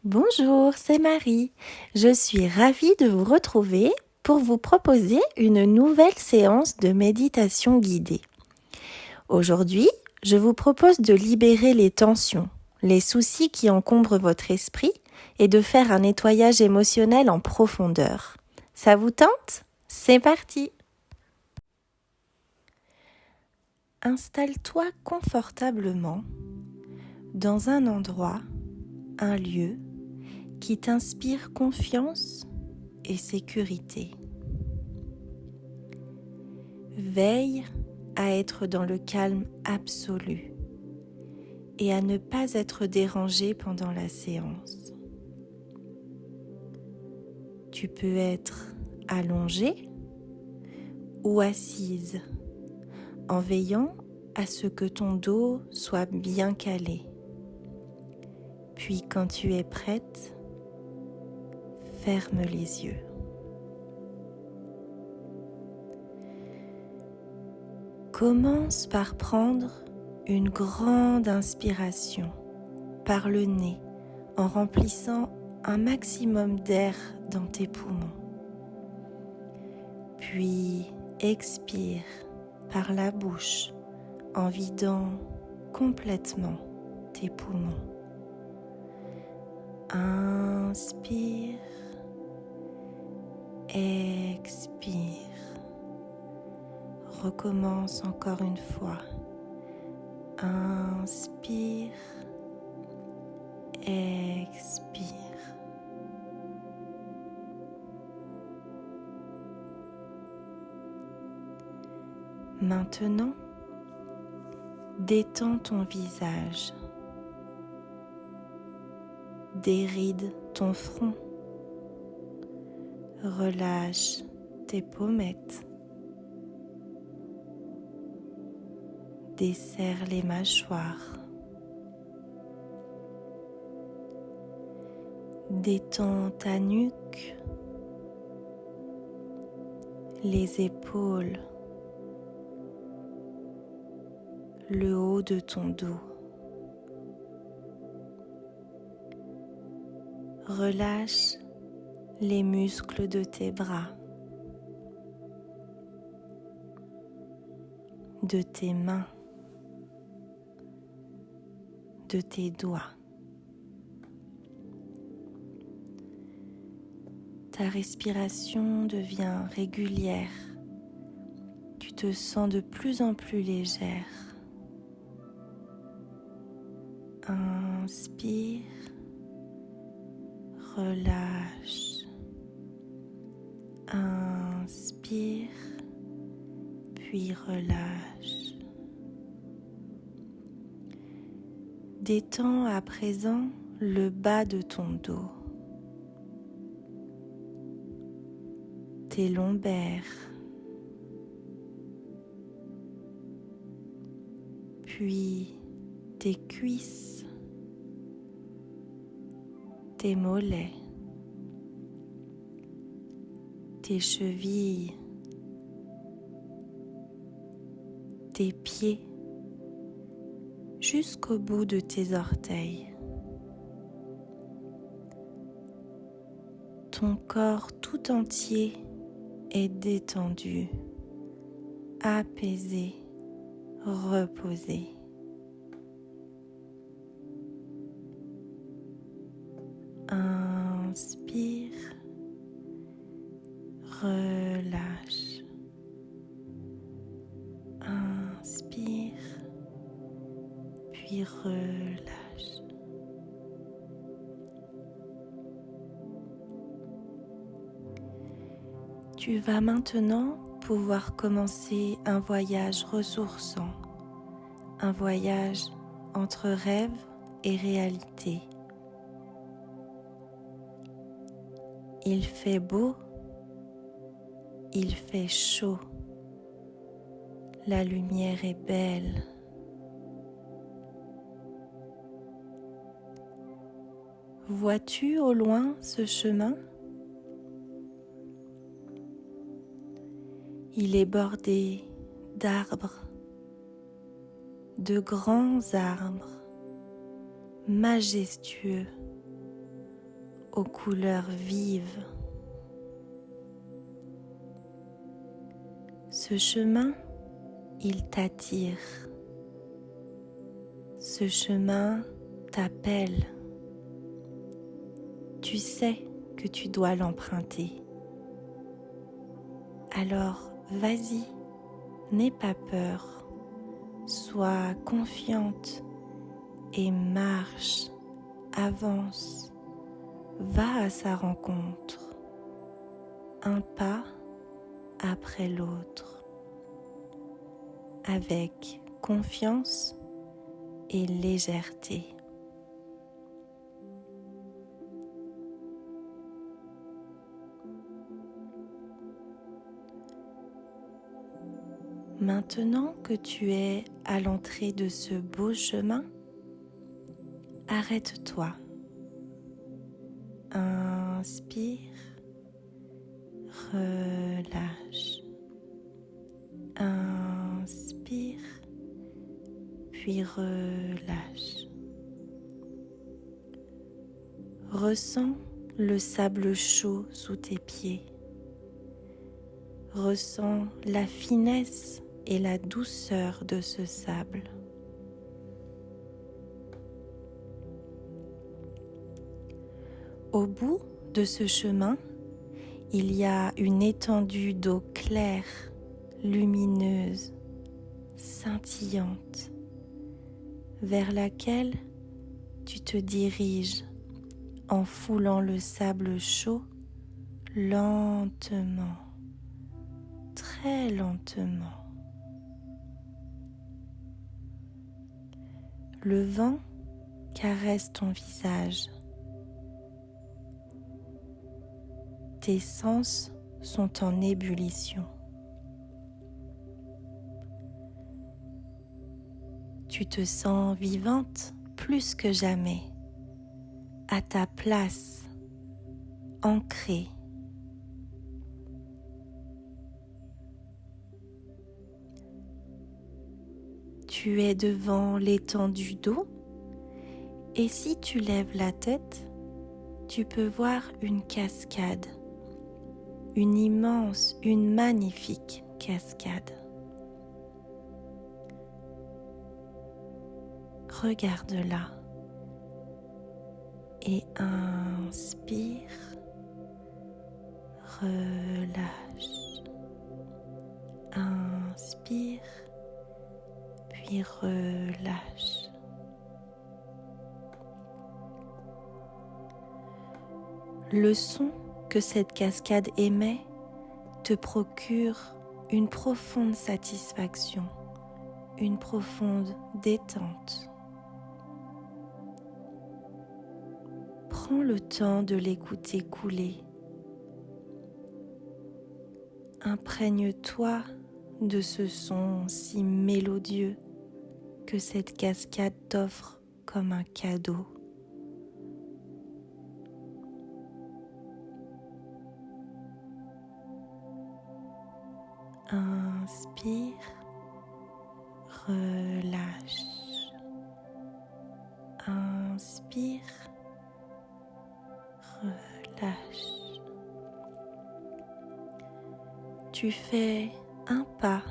Bonjour, c'est Marie. Je suis ravie de vous retrouver pour vous proposer une nouvelle séance de méditation guidée. Aujourd'hui, je vous propose de libérer les tensions, les soucis qui encombrent votre esprit et de faire un nettoyage émotionnel en profondeur. Ça vous tente ? C'est parti! Installe-toi confortablement dans un endroit, un lieu qui t'inspire confiance et sécurité. Veille à être dans le calme absolu et à ne pas être dérangé pendant la séance. Tu peux être allongé ou assise en veillant à ce que ton dos soit bien calé. Puis quand tu es prête, ferme les yeux. Commence par prendre une grande inspiration par le nez en remplissant un maximum d'air dans tes poumons. Puis expire par la bouche en vidant complètement tes poumons. Inspire, expire. Recommence encore une fois. Inspire, expire. Maintenant, détends ton visage. Déride ton front. Relâche tes pommettes. Desserre les mâchoires. Détends ta nuque, les épaules, le haut de ton dos. Relâche les muscles de tes bras, de tes mains, de tes doigts. Ta respiration devient régulière. Tu te sens de plus en plus légère. Inspire, relâche. Inspire, puis relâche. Détends à présent le bas de ton dos, tes lombaires, puis tes cuisses, tes mollets, tes chevilles, tes pieds, jusqu'au bout de tes orteils. Ton corps tout entier est détendu, apaisé, reposé. Inspire, relâche. Inspire, puis relâche. Tu vas maintenant pouvoir commencer un voyage ressourçant, un voyage entre rêve et réalité. Il fait beau, il fait chaud, la lumière est belle. Vois-tu au loin ce chemin ? Il est bordé d'arbres, de grands arbres majestueux, aux couleurs vives. Ce chemin, il t'attire. Ce chemin t'appelle. Tu sais que tu dois l'emprunter. Alors, vas-y, n'aie pas peur. Sois confiante et marche, avance, va à sa rencontre, un pas après l'autre, avec confiance et légèreté. Maintenant que tu es à l'entrée de ce beau chemin, arrête-toi. Inspire, relâche. Inspire, puis relâche. Ressens le sable chaud sous tes pieds. Ressens la finesse et la douceur de ce sable. Au bout de ce chemin, il y a une étendue d'eau claire, lumineuse, scintillante, vers laquelle tu te diriges en foulant le sable chaud lentement, très lentement. Le vent caresse ton visage. Tes sens sont en ébullition. Tu te sens vivante plus que jamais, à ta place, ancrée. Tu es devant l'étendue d'eau et si tu lèves la tête, tu peux voir une cascade, une immense, une magnifique cascade. Regarde-la et inspire, relâche, inspire, puis relâche. Le son que cette cascade émet te procure une profonde satisfaction, une profonde détente. Prends le temps de l'écouter couler. Imprègne-toi de ce son si mélodieux que cette cascade t'offre comme un cadeau. Inspire, relâche. Inspire, relâche. Tu fais un pas,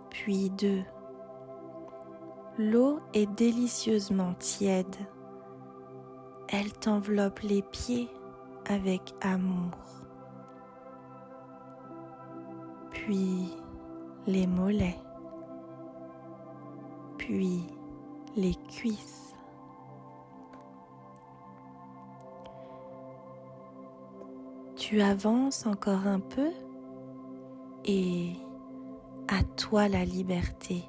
puis deux. L'eau est délicieusement tiède. Elle t'enveloppe les pieds avec amour. Puis les mollets, puis les cuisses. Tu avances encore un peu et à toi la liberté.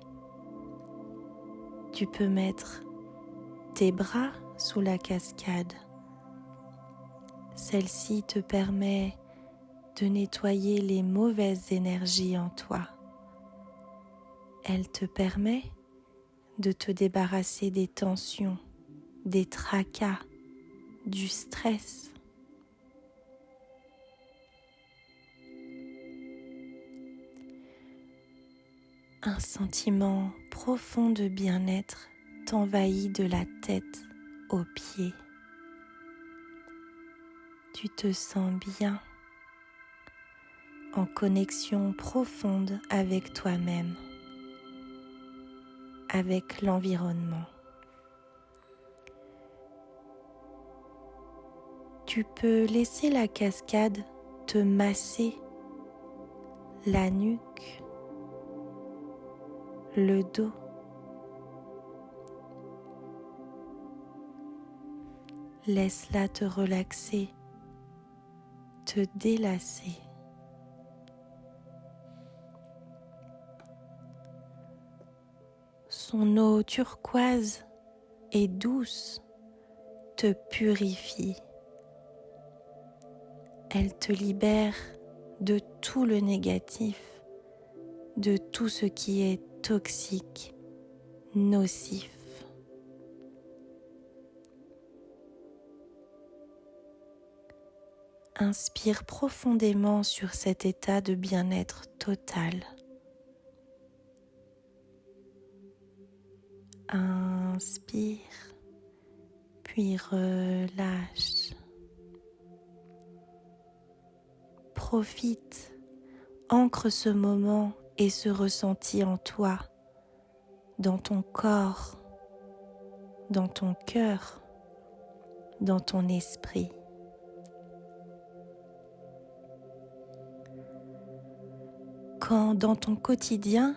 Tu peux mettre tes bras sous la cascade. Celle-ci te permet de nettoyer les mauvaises énergies en toi. Elle te permet de te débarrasser des tensions, des tracas, du stress. Un sentiment profond de bien-être t'envahit de la tête aux pieds. Tu te sens bien, en connexion profonde avec toi-même, avec l'environnement. Tu peux laisser la cascade te masser la nuque, le dos. Laisse-la te relaxer, te délasser. Son eau turquoise et douce te purifie. Elle te libère de tout le négatif, de tout ce qui est toxique, nocif. Inspire profondément sur cet état de bien-être total. Inspire, puis relâche. Profite, ancre ce moment et ce ressenti en toi, dans ton corps, dans ton cœur, dans ton esprit. Quand dans ton quotidien,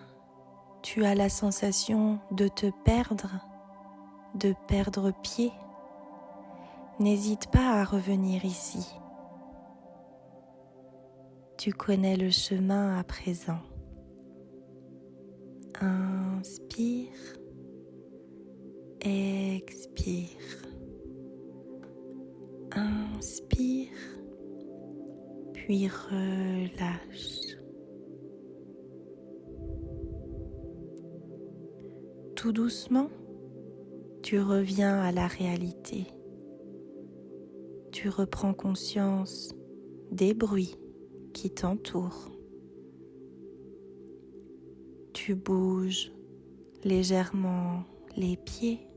tu as la sensation de te de perdre pied, n'hésite pas à revenir ici. Tu connais le chemin à présent. Inspire, expire. Inspire, puis relâche. Tout doucement, tu reviens à la réalité. Tu reprends conscience des bruits qui t'entourent. Tu bouges légèrement les pieds,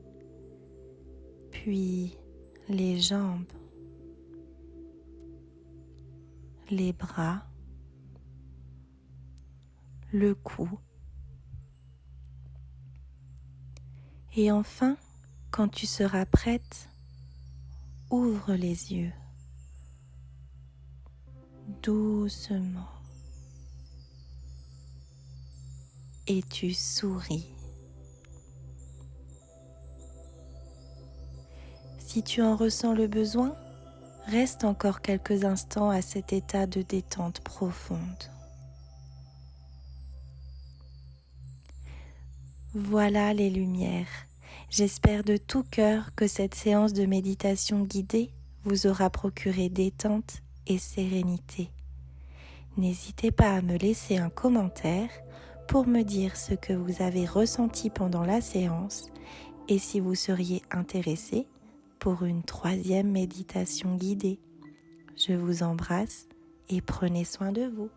puis les jambes, les bras, le cou. Et enfin, quand tu seras prête, ouvre les yeux, doucement, et tu souris. Si tu en ressens le besoin, reste encore quelques instants à cet état de détente profonde. Voilà les lumières. J'espère de tout cœur que cette séance de méditation guidée vous aura procuré détente et sérénité. N'hésitez pas à me laisser un commentaire pour me dire ce que vous avez ressenti pendant la séance et si vous seriez intéressé pour une 3e méditation guidée. Je vous embrasse et prenez soin de vous.